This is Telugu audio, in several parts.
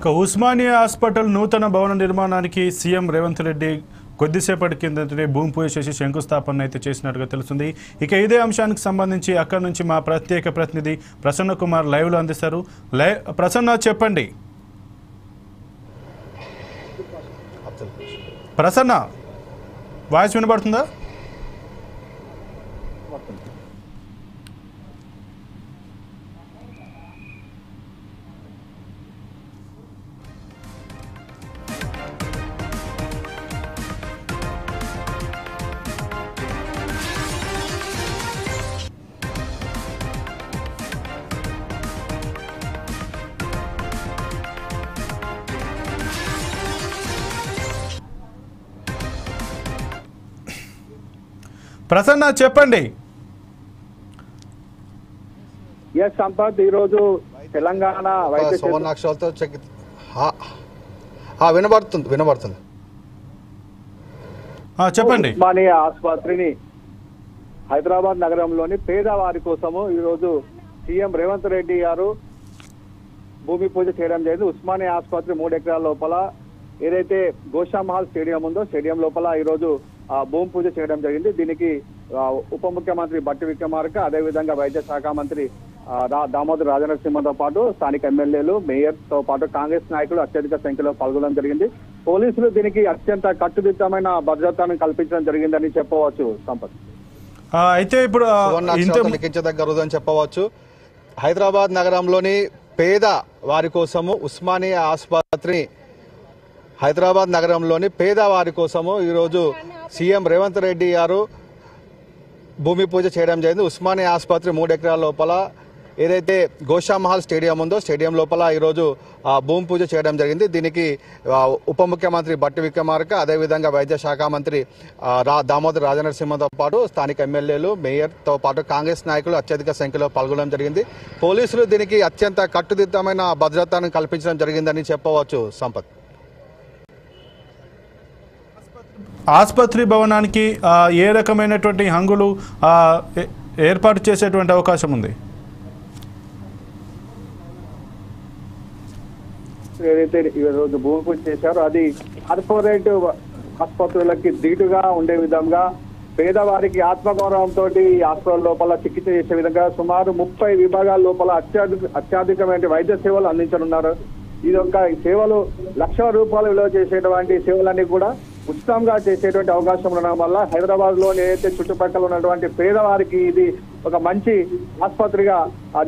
ఉస్మానియా హాస్పిటల్ నూతన భవన నిర్మాణానికి సీఎం రేవంత్ రెడ్డి కొద్దిసేపటి కిందటే భూమి పూజ చేసి శంకుస్థాపన అయితే చేసినట్టుగా తెలుస్తుంది. ఇక ఇదే అంశానికి సంబంధించి అక్కడి నుంచి మా ప్రత్యేక ప్రతినిధి ప్రసన్న కుమార్ లైవ్లో అందిస్తారు. ప్రసన్న, చెప్పండి. ప్రసన్న, వాయిస్ వినబడుతుందా? ప్రసన్న, చెప్పండి. సంపత్, ఈరోజు తెలంగాణ సువర్ణాక్షరాలతో వినబడుతుంది. చెప్పండి. ఉస్మానియా ఆసుపత్రిని హైదరాబాద్ నగరంలోని పేదవారి కోసము ఈరోజు సీఎం రేవంత్ రెడ్డి గారు భూమి పూజ చేయడం జరిగింది. ఉస్మానియా ఆసుపత్రి 3 ఎకరాల లోపల ఏదైతే గోషామహల్ స్టేడియం ఉందో స్టేడియం లోపల ఈరోజు భూమి పూజ చేయడం జరిగింది. దీనికి ఉప ముఖ్యమంత్రి బట్టి విక్రమార్క, అదేవిధంగా వైద్య శాఖ మంత్రి దామోదర్ రాజనరసింహతో పాటు స్థానిక ఎమ్మెల్యేలు, మేయర్ తో పాటు కాంగ్రెస్ నాయకులు అత్యధిక సంఖ్యలో పాల్గొనడం జరిగింది. పోలీసులు దీనికి అత్యంత కట్టుదిట్టమైన భద్రతను కల్పించడం జరిగిందని చెప్పవచ్చు. సంపత్, అయితే ఇప్పుడు లిఖించదగ్గరుదని చెప్పవచ్చు. హైదరాబాద్ నగరంలోని పేద వారి కోసము ఉస్మానియా ఆసుపత్రిని హైదరాబాద్ నగరంలోని పేదవారి కోసము ఈరోజు సీఎం రేవంత్ రెడ్డి గారు భూమి పూజ చేయడం జరిగింది. ఉస్మానియా ఆసుపత్రి 3 ఎకరాల లోపల ఏదైతే గోషామహల్ స్టేడియం ఉందో స్టేడియం లోపల ఈరోజు భూమి పూజ చేయడం జరిగింది. దీనికి ఉప ముఖ్యమంత్రి బట్టి విక్రమార్క, అదేవిధంగా వైద్య శాఖ మంత్రి దామోదర్ రాజనరసింహతో పాటు స్థానిక ఎమ్మెల్యేలు, మేయర్తో పాటు కాంగ్రెస్ నాయకులు అత్యధిక సంఖ్యలో పాల్గొనడం జరిగింది. పోలీసులు దీనికి అత్యంత కట్టుదిట్టమైన భద్రతను కల్పించడం జరిగిందని చెప్పవచ్చు. సంపత్, ఆసుపత్రి భవనానికి ఏ రకమైనటువంటి హంగులు ఏర్పాటు చేసేటువంటి అవకాశం ఉంది? ఏదైతే ఈరోజు భూమి పూజ చేశారో అది కార్పొరేట్ ఆసుపత్రులకి ధీటుగా ఉండే విధంగా పేదవారికి ఆత్మగౌరవంతో హాస్పిటల్ లోపల చికిత్స చేసే విధంగా సుమారు 30 విభాగాల లోపల అత్యధికమైన వైద్య సేవలు అందించనున్నారు. ఈ యొక్క సేవలు లక్షల రూపాయలు విలువ చేసేటువంటి సేవలన్నీ కూడా ఉచితంగా చేసేటువంటి అవకాశం ఉండడం వల్ల హైదరాబాద్ లో ఏదైతే చుట్టుపక్కల ఉన్నటువంటి పేదవారికి ఇది ఒక మంచి ఆసుపత్రిగా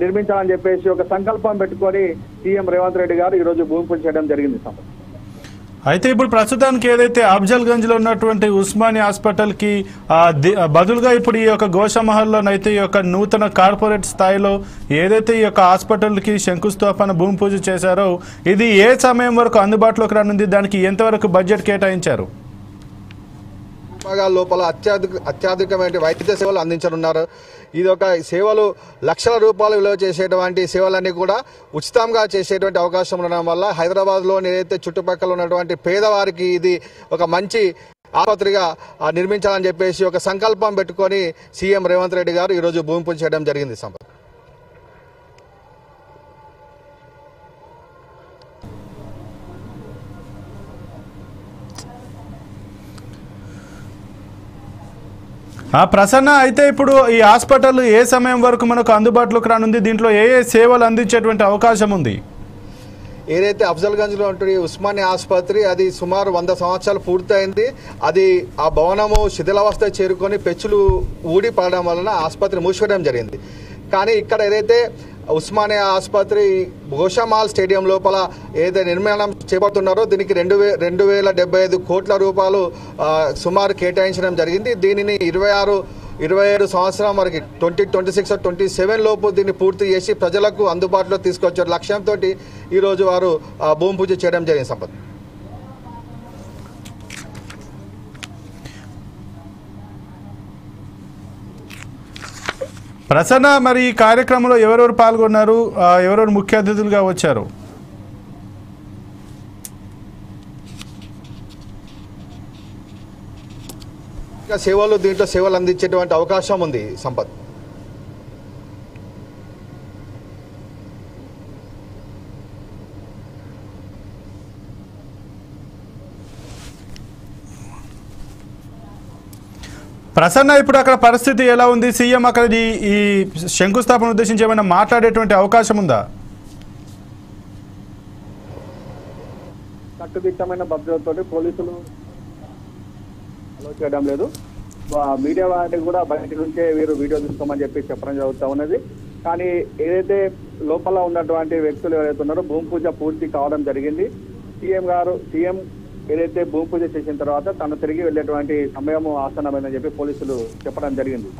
నిర్మించాలని చెప్పేసి ఒక సంకల్పం పెట్టుకొని సీఎం రేవంత్ రెడ్డి గారు ఈ రోజు భూమి పూజ చేయడం జరిగింది. అయితే ఇప్పుడు ప్రస్తుతానికి ఏదైతే అఫ్జల్ గంజ్ లో ఉన్నటువంటి ఉస్మానియా హాస్పిటల్ కి బదులుగా ఇప్పుడు ఈ యొక్క గోషామహల్లోనైతే ఈ యొక్క నూతన కార్పొరేట్ స్థాయిలో ఏదైతే ఈ యొక్క హాస్పిటల్ కి శంకుస్థాపన భూమి పూజ చేశారో ఇది ఏ సమయం వరకు అందుబాటులోకి రానుంది? దానికి ఎంతవరకు బడ్జెట్ కేటాయించారు? లోపల అత్యాధునికమైన వైద్య సేవలు అందించనున్నారు. ఇది ఒక సేవలు లక్షల రూపాయలు విలువ చేసేటువంటి సేవలన్నీ కూడా ఉచితంగా చేసేటువంటి అవకాశం ఉండడం వల్ల హైదరాబాద్లో ఏదైతే చుట్టుపక్కల ఉన్నటువంటి పేదవారికి ఇది ఒక మంచి ఆసుపత్రిగా నిర్మించాలని చెప్పేసి ఒక సంకల్పం పెట్టుకొని సీఎం రేవంత్ రెడ్డి గారు ఈరోజు భూమి పూజ చేయడం జరిగింది. సంపత్, ప్రసన్న, అయితే ఇప్పుడు ఈ హాస్పిటల్ ఏ సమయం వరకు మనకు అందుబాటులోకి రానుంది? దీంట్లో ఏ ఏ సేవలు అందించేటువంటి అవకాశం ఉంది? ఏదైతే అఫ్జల్ గంజ్ లో ఉంటుంది ఉస్మానియా ఆసుపత్రి అది సుమారు 100 సంవత్సరాలు పూర్తయింది. అది ఆ భవనము శిథిలావస్థ చేరుకొని పెచ్చులు ఊడి పడడం వలన ఆసుపత్రి మూసివేయడం జరిగింది. కానీ ఇక్కడ ఏదైతే ఉస్మానియా ఆసుపత్రి గోషామహల్ స్టేడియం లోపల ఏదైతే నిర్మాణం చేపడుతున్నారో దీనికి 2,075 కోట్ల రూపాయలు సుమారు కేటాయించడం జరిగింది. దీనిని 27 సంవత్సరం వరకు 2026-27 లోపు దీన్ని పూర్తి చేసి ప్రజలకు అందుబాటులో తీసుకొచ్చే లక్ష్యంతో ఈరోజు వారు భూమి పూజ చేయడం జరిగింది. సంపత్, ప్రసన్న, మరి ఈ కార్యక్రమంలో ఎవరెవరు పాల్గొన్నారు? ఎవరెవరు ముఖ్య అతిథులుగా వచ్చారు? సేవలు దీంట్లో సేవలు అందించేటువంటి అవకాశం ఉంది. సంపత్, ప్రసన్న, ఇప్పుడు అక్కడ పరిస్థితి ఎలా ఉంది? సీఎం అక్కడ ఈ శంకుస్థాపన ఉద్దేశించి ఏమైనా మాట్లాడేటువంటి అవకాశం ఉందా? కట్టుదిట్టమైన భద్రతతో పోలీసులు చేయడం లేదు. మీడియా వారికి కూడా బయట నుంచే వీరు వీడియో తీసుకోమని చెప్పి చెప్పడం జరుగుతూ ఉన్నది. కానీ ఏదైతే లోపల ఉన్నటువంటి వ్యక్తులు ఎవరైతే ఉన్నారో భూమి పూజ పూర్తి కావడం జరిగింది. సీఎం ఏదైతే భూమి పూజ చేసిన తర్వాత తను తిరిగి వెళ్ళేటువంటి సమయం ఆసన్నమైందని చెప్పి పోలీసులు చెప్పడం జరిగింది.